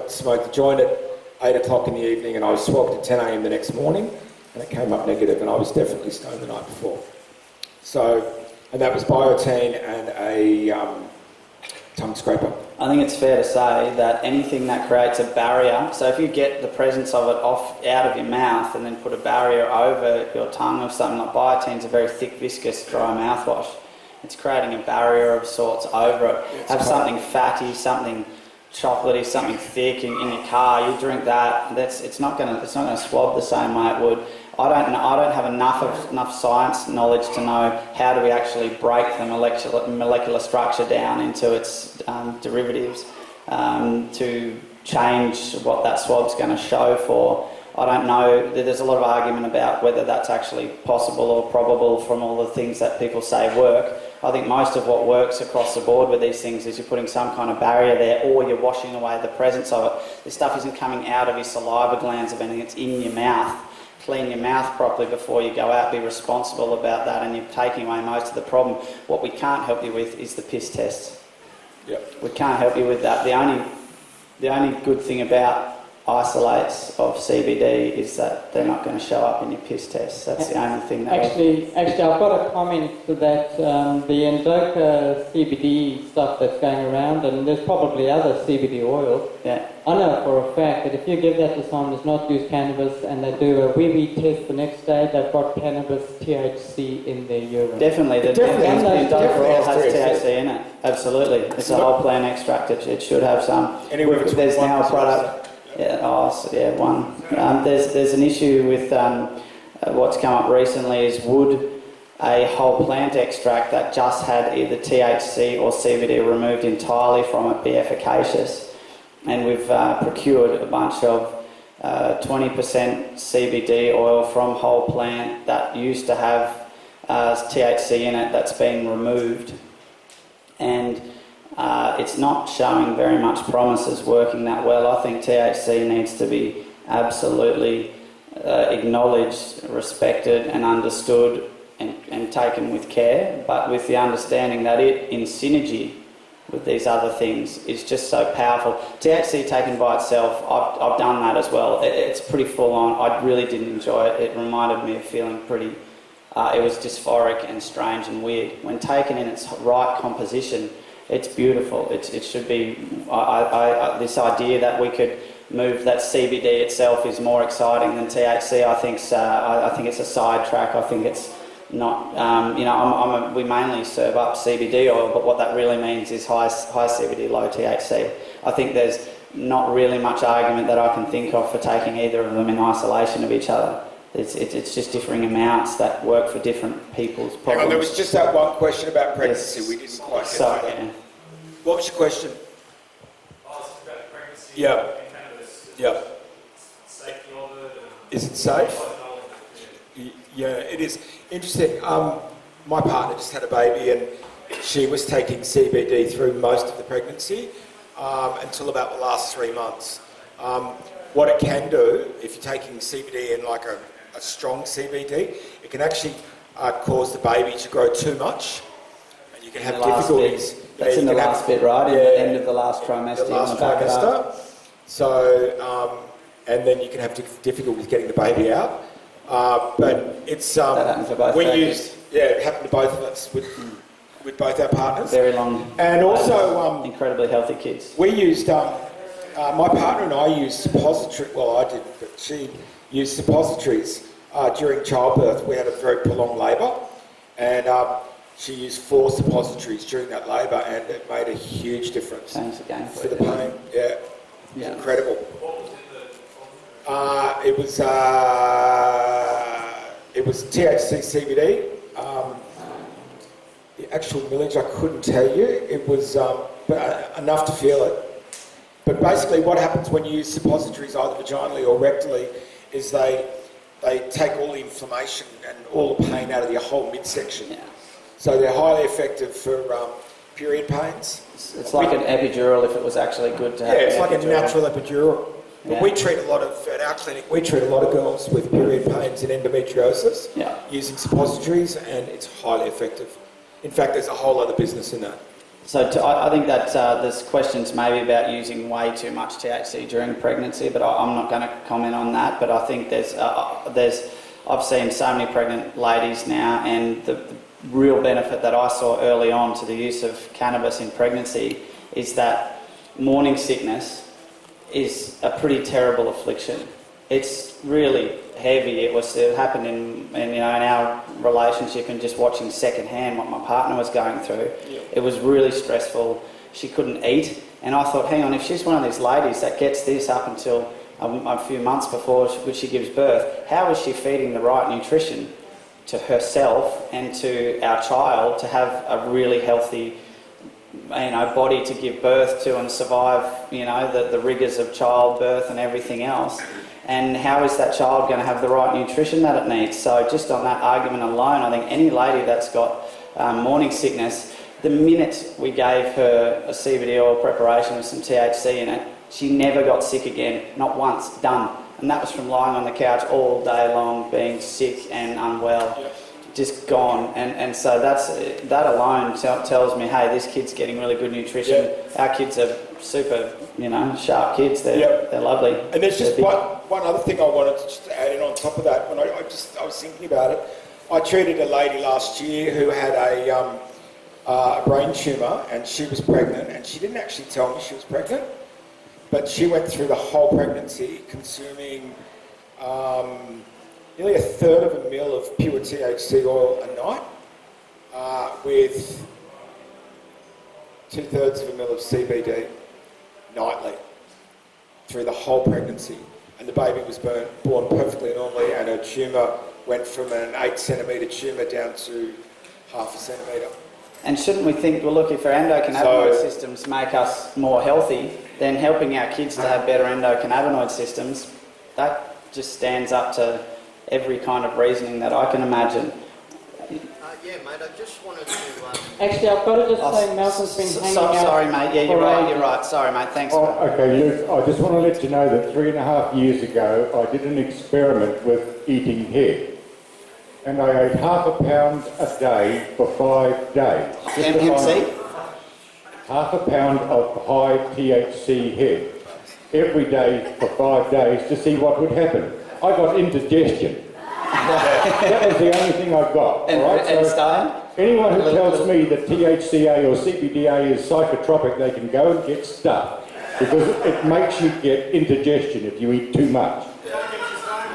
smoked a joint at 8 o'clock in the evening and I was swabbed at 10 a.m. the next morning and it came up negative, and I was definitely stoned the night before. And that was Biotine and a tongue scraper. I think it's fair to say that anything that creates a barrier, so if you get the presence of it out of your mouth and then put a barrier over your tongue of something like Biotine's a very thick, viscous, dry mouthwash. It's creating a barrier of sorts over it. Have something fatty, something chocolatey, something thick in your car. You drink that. It's not going to swab the same way it would. I don't have enough science knowledge to know how do we actually break the molecular structure down into its derivatives to change what that swab's going to show for. I don't know. There's a lot of argument about whether that's actually possible or probable from all the things that people say work. I think most of what works across the board with these things is you're putting some kind of barrier there, or you're washing away the presence of it. This stuff isn't coming out of your saliva glands or anything, it's in your mouth. Clean your mouth properly before you go out, be responsible about that, and you're taking away most of the problem. What we can't help you with is the piss tests. Yep. We can't help you with that. The only good thing about isolates of CBD is that they're not going to show up in your piss tests. That's the only thing that... Actually, I've got a comment to that. The Endoca CBD stuff that's going around, and there's probably other CBD oils. Yeah. I know for a fact that if you give that to someone who's not used cannabis and they do a wee test the next day, they've got cannabis THC in their urine. Definitely. The Endoca oil has THC in it. Absolutely. It's a whole plant extract. It should have some. There's now a product... one. There's an issue with what's come up recently is would a whole plant extract that just had either THC or CBD removed entirely from it be efficacious? And we've procured a bunch of 20% CBD oil from whole plant that used to have THC in it that's been removed, and it's not showing very much promise as working that well. I think THC needs to be absolutely acknowledged, respected and understood and taken with care, but with the understanding that it, in synergy with these other things, is just so powerful. THC taken by itself, I've done that as well. It's pretty full on. I really didn't enjoy it. It reminded me of feeling pretty... it was dysphoric and strange and weird. When taken in its right composition, it's beautiful. It should be... this idea that we could move that CBD itself is more exciting than THC. I think it's a sidetrack. I think it's not... we mainly serve up CBD oil, but what that really means is high CBD, low THC. I think there's not really much argument that I can think of for taking either of them in isolation of each other. It's just differing amounts that work for different people's problems. Hang on, there was just that one question about pregnancy. Yes. We didn't quite get to that. Yeah. What was your question? It's about pregnancy Yeah. and cannabis. Yeah. Safety of it. Is it safe? Yeah, it is. Interesting. My partner just had a baby and she was taking CBD through most of the pregnancy until about the last 3 months. What it can do, if you're taking CBD in like a strong CBD, it can actually cause the baby to grow too much, and you can have difficulties. That's in the last bit, right? In the end of the last trimester. The last trimester. So, and then you can have difficulties getting the baby out. But it's that happens for both factors. It happened to both of us with both our partners. Very long. And also incredibly healthy kids. We used. My partner and I used suppository. Well, I didn't, but she used suppositories during childbirth. We had a very prolonged labour, and she used 4 suppositories during that labour, and it made a huge difference for the pain. Yeah, incredible. It was THC CBD. The actual millage I couldn't tell you. It was but enough to feel it. But basically what happens when you use suppositories either vaginally or rectally is they take all the inflammation and all the pain out of your whole midsection. Yeah. So they're highly effective for period pains. It's like an epidural if it was actually good to have. Yeah, it's like a natural epidural. But we treat a lot of, at our clinic, we treat a lot of girls with period pains and endometriosis using suppositories, and it's highly effective. In fact, there's a whole other business in that. So I think that there's questions maybe about using way too much THC during pregnancy, but I'm not going to comment on that. But I think I've seen so many pregnant ladies now, and the real benefit that I saw early on to the use of cannabis in pregnancy is that morning sickness is a pretty terrible affliction. It's really heavy. It happened in our relationship, and just watching secondhand what my partner was going through. Yeah. It was really stressful. She couldn't eat, and I thought, hang on, if she's one of these ladies that gets this up until a few months before she gives birth, how is she feeding the right nutrition to herself and to our child to have a really healthy, body to give birth to and survive, the rigours of childbirth and everything else? And how is that child going to have the right nutrition that it needs? So just on that argument alone, I think any lady that's got morning sickness, the minute we gave her a CBD oil preparation with some THC in it, she never got sick again, not once, done. And that was from lying on the couch all day long, being sick and unwell, just gone. And so that alone tells me, hey, this kid's getting really good nutrition. Our kids are super, sharp kids. They're lovely. And there's just one other thing I wanted to just add in on top of that. When I was thinking about it, I treated a lady last year who had a brain tumour, and she was pregnant, and she didn't actually tell me she was pregnant, but she went through the whole pregnancy consuming nearly 1/3 of a mil of pure THC oil a night with 2/3 of a mil of CBD nightly through the whole pregnancy. And the baby was born perfectly normally, and her tumour went from an 8 centimetre tumour down to 1/2 centimetre. And shouldn't we think, well, look, if our endocannabinoid systems make us more healthy, then helping our kids to have better endocannabinoid systems, that just stands up to every kind of reasoning that I can imagine. Yeah, mate, I just wanted to... Actually, I've got to just say Malcolm's been hanging out... Sorry, mate. Yeah, you're right. Sorry, mate. Thanks. Okay, Luke, I just want to let you know that 3.5 years ago, I did an experiment with eating hair. And I ate 1/2 pound a day for 5 days. MMC? 1/2 pound of high THC hair every day for 5 days to see what would happen. I got indigestion. That was the only thing I got. And stone? Anyone who tells me that THCA or CBDA is psychotropic, they can go and get stuffed, because it makes you get indigestion if you eat too much.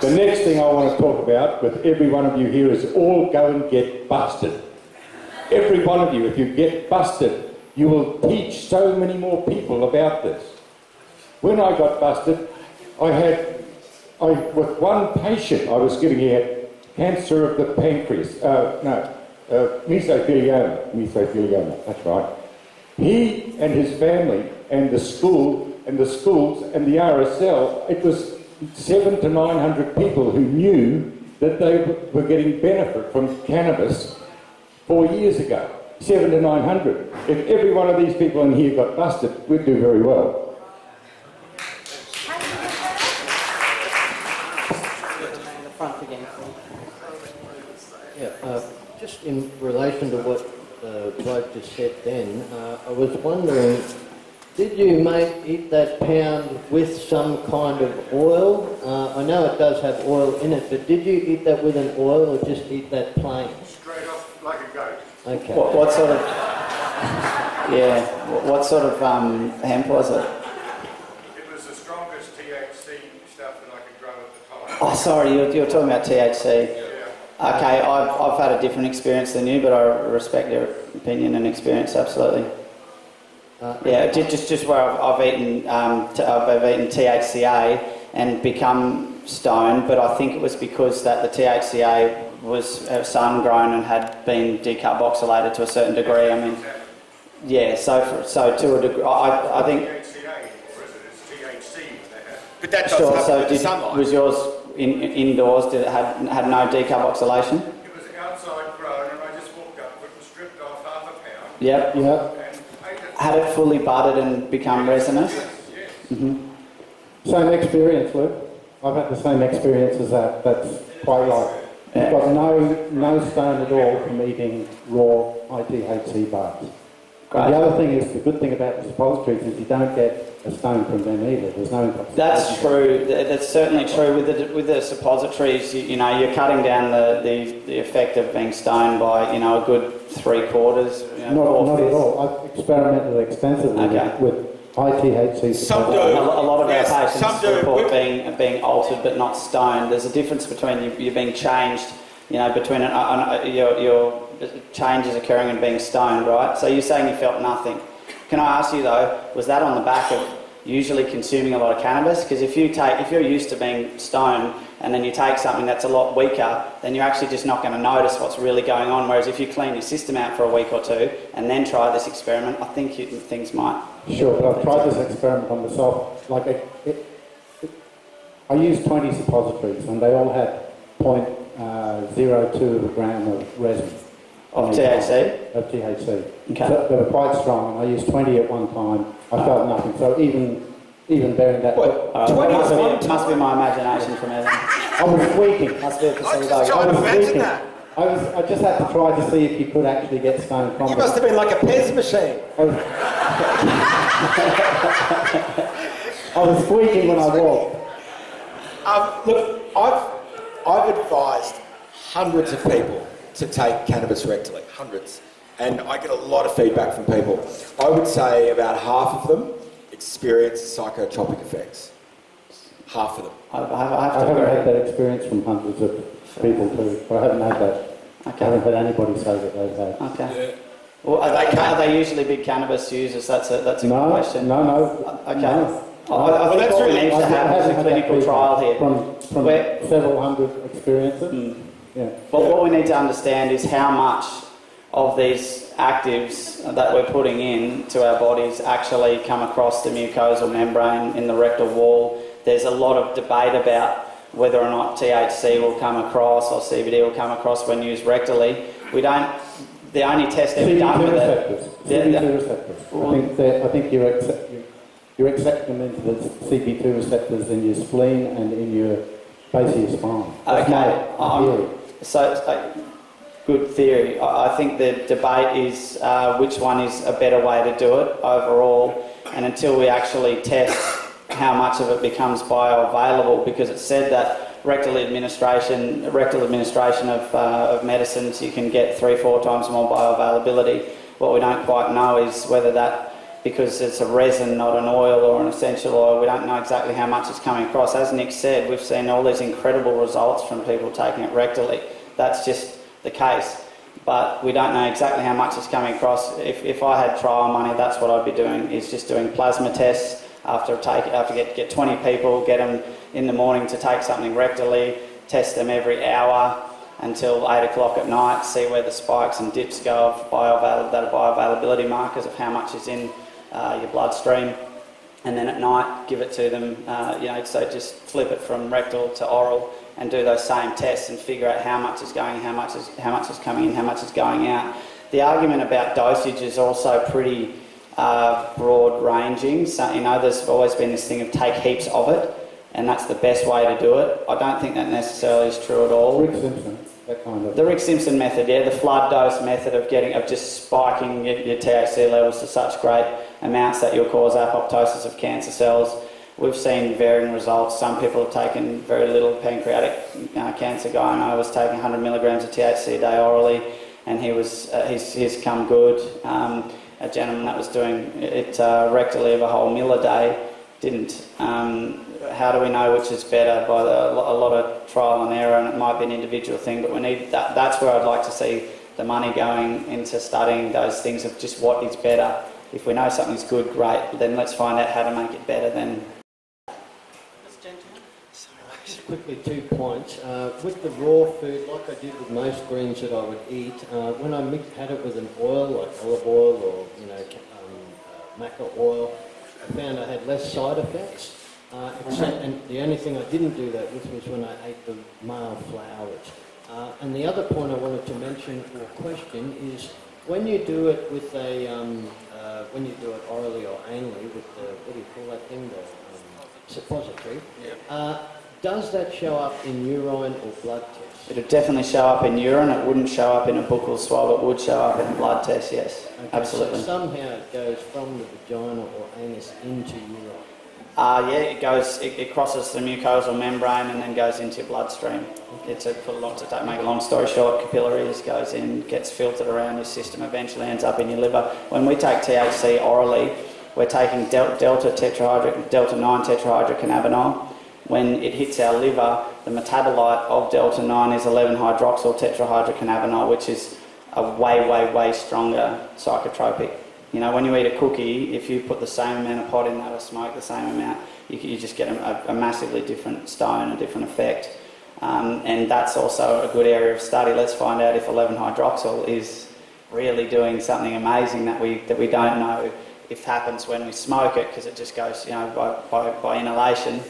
The next thing I want to talk about with every one of you here is all go and get busted. Every one of you, if you get busted, you will teach so many more people about this. When I got busted, with one patient I was giving, he had cancer of the pancreas, mesothelioma, that's right. He and his family and the school and the schools and the RSL, it was 700 to 900 people who knew that they were getting benefit from cannabis 4 years ago. 700 to 900. If every one of these people in here got busted, we'd do very well. Yeah, just in relation to what the bloke just said then, I was wondering, did you, mate, eat that pound with some kind of oil? I know it does have oil in it, but did you eat that with an oil or just eat that plain? Straight off like a goat. Okay. What sort of... Yeah, what sort of hemp was it? It was the strongest THC stuff that I could grow at the time. Oh, sorry, you're talking about THC. Yeah. Okay, I've had a different experience than you, but I respect your opinion and experience, absolutely. Just where I've eaten THCA and become stoned, but I think it was because that the THCA was sun-grown and had been decarboxylated to a certain degree. I mean, yeah. So to a degree, I think. But that does happen with the sunlight. Was yours indoors? Did it had no decarboxylation? It was outside grown, and I just walked up with it and stripped off 1/2 pound. Yep. Had it fully budded and become resinous? Same experience, Luke. I've had the same experience as that. That's quite right. You've got no stone at all from eating raw ITHC bars. The other thing is, the good thing about the suppositories is you don't get a stone from them either. There's no intoxication. That's true. That's certainly true. With the suppositories, you're cutting down the effect of being stoned by a good 3/4. Not at all. I've experimented extensively with ITHC. Some do. A lot of our patients report being altered but not stoned. There's a difference between you being changed, between your changes occurring and being stoned, right? So you're saying you felt nothing. Can I ask you though, was that on the back of usually consuming a lot of cannabis, because if you're used to being stoned and then you take something that's a lot weaker, then you're actually just not going to notice what's really going on. Whereas if you clean your system out for a week or two and then try this experiment, I think things might... Sure, but I've tried this experiment on myself. I used 20 suppositories and they all had 0.02 of a gram of resin. Of THC? Of THC. Okay. So they were quite strong, and I used 20 at one time. I felt nothing. So even bearing that... Must be my imagination from everything. I was squeaking. Must be a placebo. I was squeaking. I just had to try to see if you could actually get stoned from it. You must have been like a Pez machine. I was squeaking when I walked. Look, I've advised hundreds of people to take cannabis rectally, hundreds. And I get a lot of feedback from people. I would say about half of them experience psychotropic effects. Half of them. I haven't had that experience from hundreds of people too. I haven't had that. Okay. I haven't had anybody say that they've had. Okay. Yeah. Well, are they usually big cannabis users? That's a good question. No. Okay. No. I think what we need to have is a clinical trial here. From several hundred experiences. Yeah. But what we need to understand is how much of these actives that we're putting into our bodies actually come across the mucosal membrane in the rectal wall. There's a lot of debate about whether or not THC will come across or CBD will come across when used rectally. The only test ever done with it... CB2 receptors. I think you're accepting them into the CB2 receptors in your spleen and in your base of your spine. That's my theory. So, good theory. I think the debate is which one is a better way to do it overall, and until we actually test how much of it becomes bioavailable, because it's said that rectal administration of medicines, you can get 3-4 times more bioavailability. What we don't quite know is whether that, because it's a resin, not an oil or an essential oil, we don't know exactly how much is coming across. As Nick said, we've seen all these incredible results from people taking it rectally. That's just the case. But we don't know exactly how much is coming across. If I had trial money, that's what I'd be doing, is just doing plasma tests after get 20 people, get them in the morning to take something rectally, test them every hour until 8 o'clock at night, see where the spikes and dips go of bioavailability markers of how much is in your bloodstream, and then at night give it to them, so just flip it from rectal to oral and do those same tests and figure out how much is going, how much is coming in, how much is going out. The argument about dosage is also pretty broad ranging. So, there's always been this thing of take heaps of it, and that's the best way to do it. I don't think that necessarily is true at all. Rick Simpson, that kind of... The Rick Simpson method, yeah, the flood dose method of just spiking your THC levels to such great amounts that you'll cause apoptosis of cancer cells. We've seen varying results. Some people have taken very little. Pancreatic cancer guy I know was taking 100 milligrams of THC a day orally, and he's come good. A gentleman that was doing it rectally of a whole mill a day didn't. How do we know which is better? By a lot of trial and error, and it might be an individual thing, but we need that. That's where I'd like to see the money going into studying those things of just what is better. If we know something's good, great, then let's find out how to make it better then. Just quickly, 2 points. With the raw food, like I did with most greens that I would eat, when I had it with an oil, like olive oil or maca oil, I found I had less side effects. And the only thing I didn't do that with was when I ate the male flowers. And the other point I wanted to mention or question is when you do it with when you do it orally or anally with the, what do you call that thing, the suppository, does that show up in urine or blood tests? It would definitely show up in urine. It wouldn't show up in a buccal swab. It would show up in a blood test, yes. Okay, absolutely. So somehow it goes from the vagina or anus into urine? It goes. It crosses the mucosal membrane and then goes into your bloodstream. It's to make a long story short, capillaries, goes in, gets filtered around your system, eventually ends up in your liver. When we take THC orally, we're taking delta 9 tetrahydrocannabinol. When it hits our liver, the metabolite of delta 9 is 11-hydroxyl tetrahydrocannabinol, which is a way stronger psychotropic You know, when you eat a cookie, if you put the same amount of pot in that or smoke the same amount, you just get a massively different stone, a different effect. And that's also a good area of study. Let's find out if 11-hydroxyl is really doing something amazing that we don't know if happens when we smoke it, because it just goes, you know, by inhalation.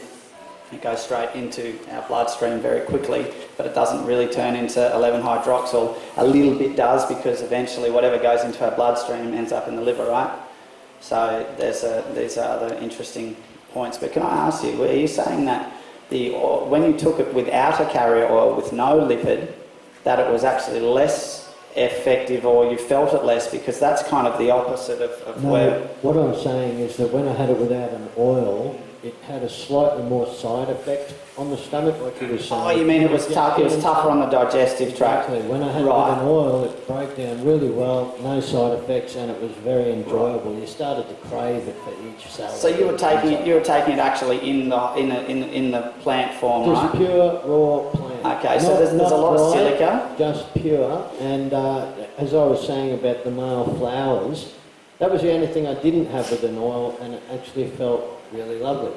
It goes straight into our bloodstream very quickly, but it doesn't really turn into 11-hydroxyl. A little bit does, because eventually whatever goes into our bloodstream ends up in the liver, right? So these are other interesting points. But can I ask you, are you saying that when you took it without a carrier oil, with no lipid, that it was actually less effective, or you felt it less? Because that's kind of the opposite of No, where... what I'm saying is that when I had it without an oil, it had a slightly more side effect on the stomach, like you were saying. Oh, you mean it was tough? It was tougher on the digestive tract. Exactly. When I had it with an oil, it broke down really well, no side effects, and it was very enjoyable. You started to crave it for each salad. So you were taking it actually in the plant form, just right? Pure raw plant. Okay, so there's a lot of silica. Just pure, and as I was saying about the male flowers, that was the only thing I didn't have with an oil, and it actually felt really lovely.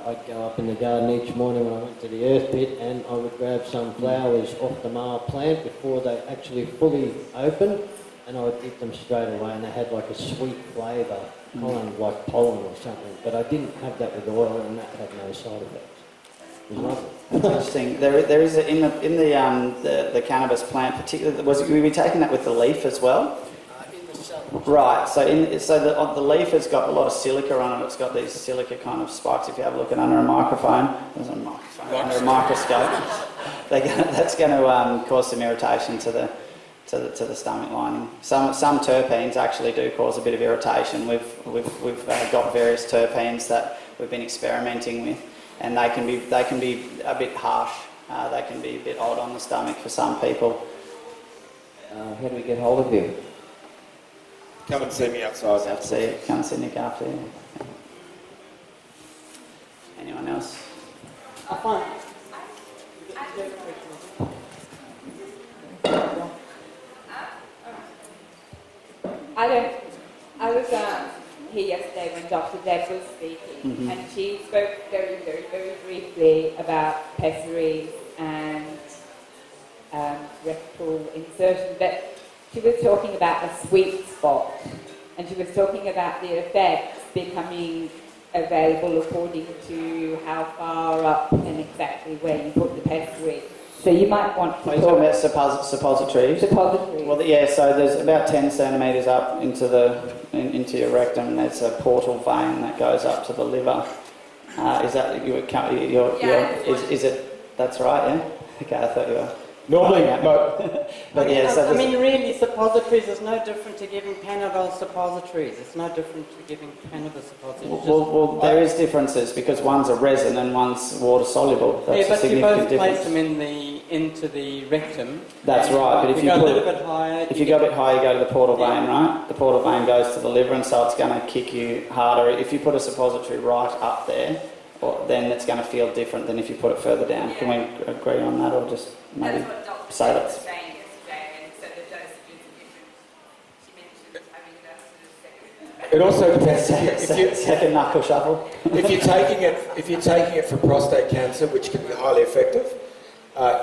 I'd go up in the garden each morning when I went to the earth pit, and I would grab some flowers off the male plant before they actually fully open, and I would eat them straight away, and they had like a sweet flavour, kind of like pollen or something. But I didn't have that with oil, and that had no side effects. It was lovely. That's interesting. There is in the cannabis plant, particularly, were we taking that with the leaf as well? Right, so the leaf has got a lot of silica on it. It's got these silica kind of spikes. If you have a look at under a microphone, under a microscope, that's going to cause some irritation to the stomach lining. Some terpenes actually do cause a bit of irritation. We've got various terpenes that we've been experimenting with, and they can be a bit harsh. They can be a bit odd on the stomach for some people. How do we get hold of you? Come and see me outside. Come and see Nick after you. Anyone else? I was here yesterday when Dr. Deb was speaking, and she spoke very, very, very briefly about pessaries and rectal insertion, but she was talking about a sweet spot, and she was talking about the effects becoming available according to how far up and exactly where you put the pessary. So you might want to... Are you talking about suppositories? Suppositories. Well, yeah, so there's about 10 centimetres up into your rectum, and there's a portal vein that goes up to the liver. Is that... Is it... That's right, yeah? Okay, I thought you were... Normally, but yeah, so I mean, really, suppositories is no different to giving Panadol suppositories. It's no different to giving cannabis suppositories. Well, there is differences, because one's a resin and one's water soluble. That's but a you significant both difference. place them into the rectum. That's right, but if you go a little bit higher, if you go a bit higher, you go to the portal vein, right? The portal vein goes to the liver, and so it's going to kick you harder. If you put a suppository right up there, then it's going to feel different than if you put it further down. Can we agree on that, or just maybe say that? Saying yesterday, and so the dosages are different. She mentioned having that sort of second. It also depends if you second knuckle shuffle. if you're taking it for prostate cancer, which can be highly effective,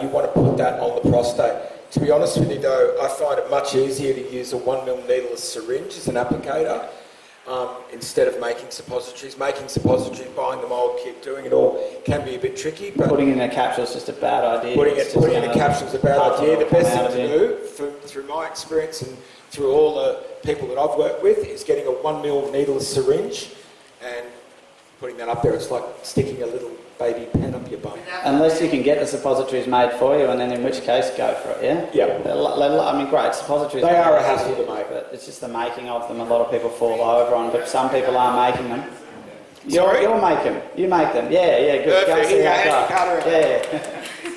you want to put that on the prostate. To be honest with you, though, I find it much easier to use a 1mm needleless syringe as an applicator. Instead of making suppositories. Making suppositories, buying the mould kit, doing it all can be a bit tricky. But putting it in a capsule is just a bad idea. Putting it in a capsule is a bad idea. The best thing to do, through my experience and through all the people that I've worked with, is getting a 1mm needleless syringe and putting that up there. It's like sticking a little baby pen up your bum. Unless you can get the suppositories made for you, and then in which case go for it, yeah? Yeah. I mean, great, suppositories... They are a hassle to make. But it's just the making of them a lot of people fall over on, but some people are making them. You'll make them. You make them. Yeah, good. Go and see how it goes.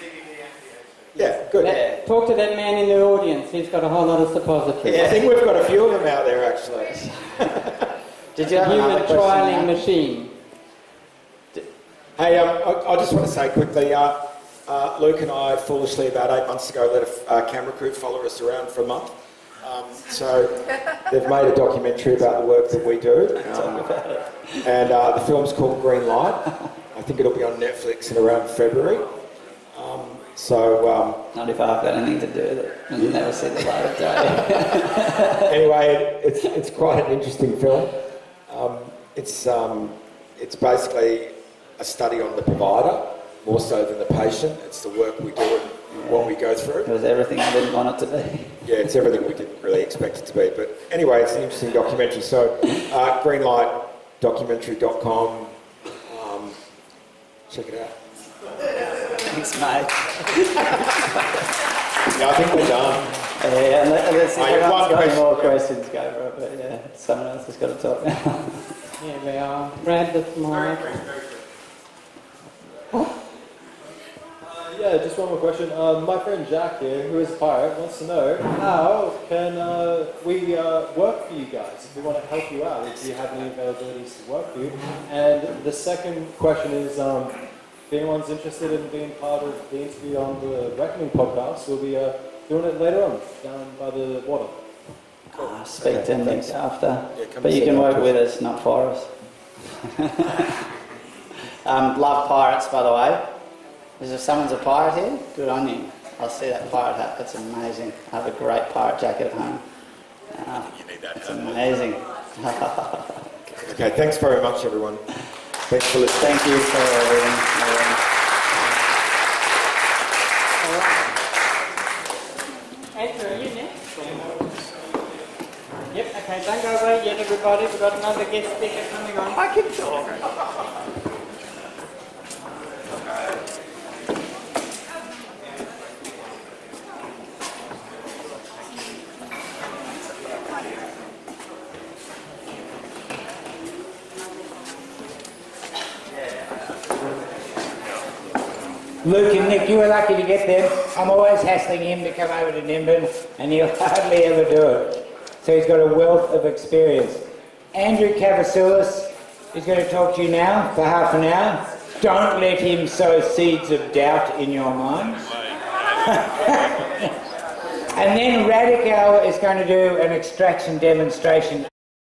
Yeah, good. Yeah. Talk to that man in the audience. He's got a whole lot of suppositories. Yeah, I think we've got a few of them out there, actually. Did you have another human trialling machine? Hey, I just want to say quickly, Luke and I foolishly about 8 months ago let a camera crew follow us around for a month So they've made a documentary about the work that we do. And the film's called Green Light. I think it'll be on Netflix in around February. Not if I've got anything to do with it and never see the light of day. Anyway, it's quite an interesting film. It's basically a study on the provider, more so than the patient. It's the work we do and what we go through. It was everything I didn't want it to be. Yeah, it's everything we didn't really expect it to be. But anyway, it's an interesting documentary. So, greenlightdocumentary.com. Check it out. Thanks, mate. Yeah, I think we're done. Yeah, let's see if one anyone's got any question. more questions, go for it. But yeah, someone else has got to talk now. Here we are. Brad this morning. Yeah, just one more question. My friend Jack here, who is a pirate, wants to know how can we work for you guys if we want to help you out? Do you have any availabilities to work for you? And the second question is, if anyone's interested in being part of the interview on the Reckoning podcast, we'll be doing it later on, down by the water. Speak to him after. Yeah, But you can work with us, not for us. Love pirates, by the way. Is there someone's a pirate here? Good on you. I'll see that pirate hat. That's amazing. I have a great pirate jacket at home. You need that. It's amazing. Okay, thanks very much, everyone. Thanks for listening. Thank you for everything. Andrew, are you next? Yep, okay, don't go away yet, everybody. We've got another guest speaker coming on. I can talk. Luke and Nick, you were lucky to get them. I'm always hassling him to come over to Nimbin, and he'll hardly ever do it. So he's got a wealth of experience. Andrew Cavasoulis is going to talk to you now for half an hour. Don't let him sow seeds of doubt in your minds. And then Radical is going to do an extraction demonstration.